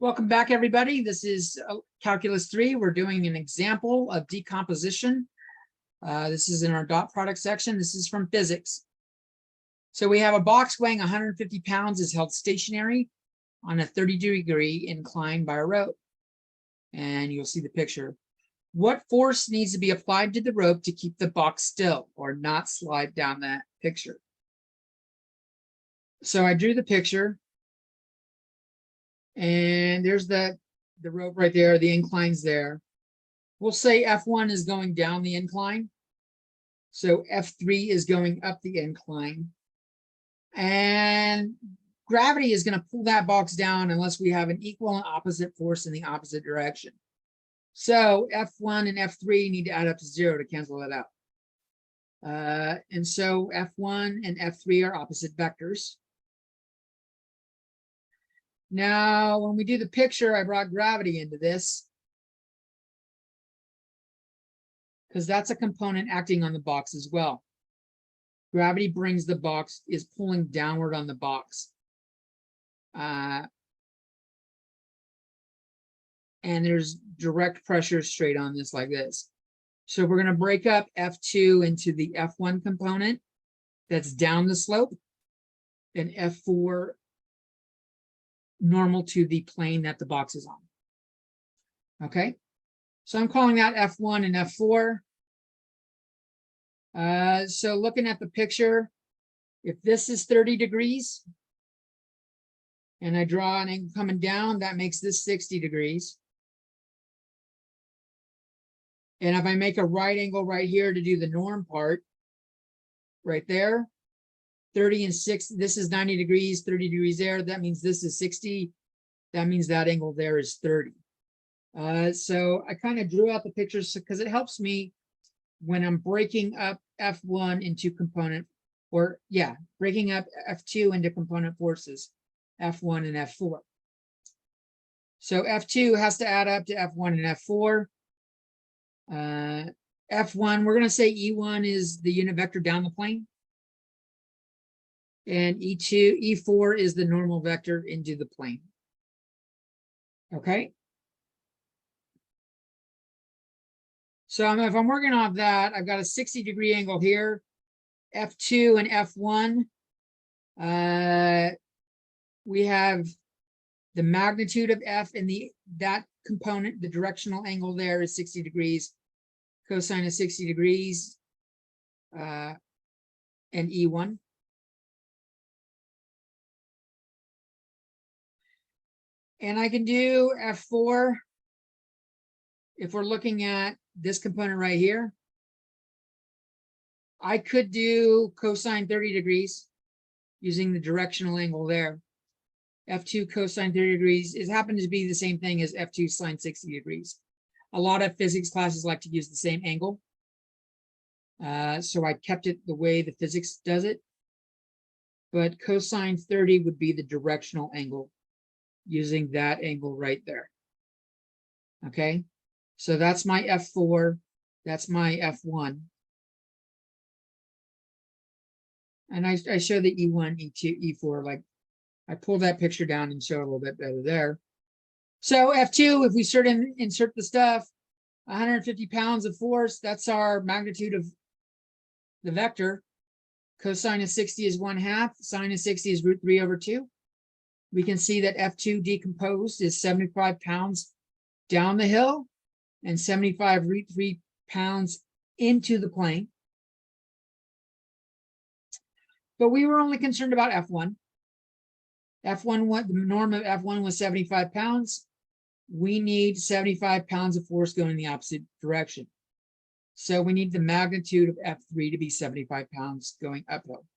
Welcome back, everybody. This is Calculus 3. We're doing an example of decomposition. This is in our dot product section. This is from physics. So we have a box weighing 150 pounds is held stationary on a 30-degree incline by a rope. And you'll see the picture. What force needs to be applied to the rope to keep the box still or not slide down that picture? So I drew the picture. And there's the rope right there, the incline's there. We'll say F1 is going down the incline. So F3 is going up the incline. And gravity is going to pull that box down unless we have an equal and opposite force in the opposite direction. So F1 and F3 need to add up to 0 to cancel that out. And so F1 and F3 are opposite vectors. Now, when we do the picture, I brought gravity into this because that's a component acting on the box as well. Gravity brings the box, is pulling downward on the box. And there's direct pressure straight on this like this. So we're going to break up F2 into the F1 component that's down the slope and F4 normal to the plane that the box is on. Okay, so I'm calling that F1 and F4. So looking at the picture, if this is 30 degrees and I draw an angle coming down, that makes this 60 degrees. And if I make a right angle right here to do the norm part, right there, 30 and 60, this is 90 degrees, 30 degrees there. That means this is 60. That means that angle there is 30. So I kind of drew out the pictures because it helps me when I'm breaking up F1 into component, breaking up F2 into component forces, F1 and F4. So F2 has to add up to F1 and F4. F1, we're going to say E1 is the unit vector down the plane. And E4 is the normal vector into the plane. Okay. So if I'm working off that, I've got a 60-degree angle here. F2 and F1. We have the magnitude of F and that component, the directional angle there is 60 degrees. Cosine of 60 degrees. And E1. And I can do F4 if we're looking at this component right here. I could do cosine 30 degrees using the directional angle there. F2 cosine 30 degrees is happens to be the same thing as F2 sine 60 degrees. A lot of physics classes like to use the same angle. So I kept it the way the physics does it. But cosine 30 would be the directional angle, using that angle right there. Okay, so that's my F4, that's my F1. And I show the E1, E2, E4, like I pull that picture down and show it a little bit better there. So F2, if we insert the stuff, 150 pounds of force, that's our magnitude of the vector. Cosine of 60 is 1/2, sine of 60 is √3/2. We can see that F2 decomposed is 75 pounds down the hill and 75 √3 pounds into the plane. But we were only concerned about F1. The norm of F1 was 75 pounds. We need 75 pounds of force going in the opposite direction. So we need the magnitude of F3 to be 75 pounds going uphill.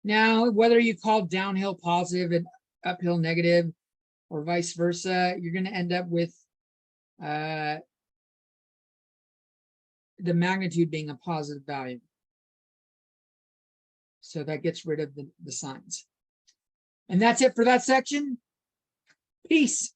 Now, whether you call downhill positive and uphill negative or vice versa, you're going to end up with the magnitude being a positive value. So that gets rid of the signs. And that's it for that section. Peace.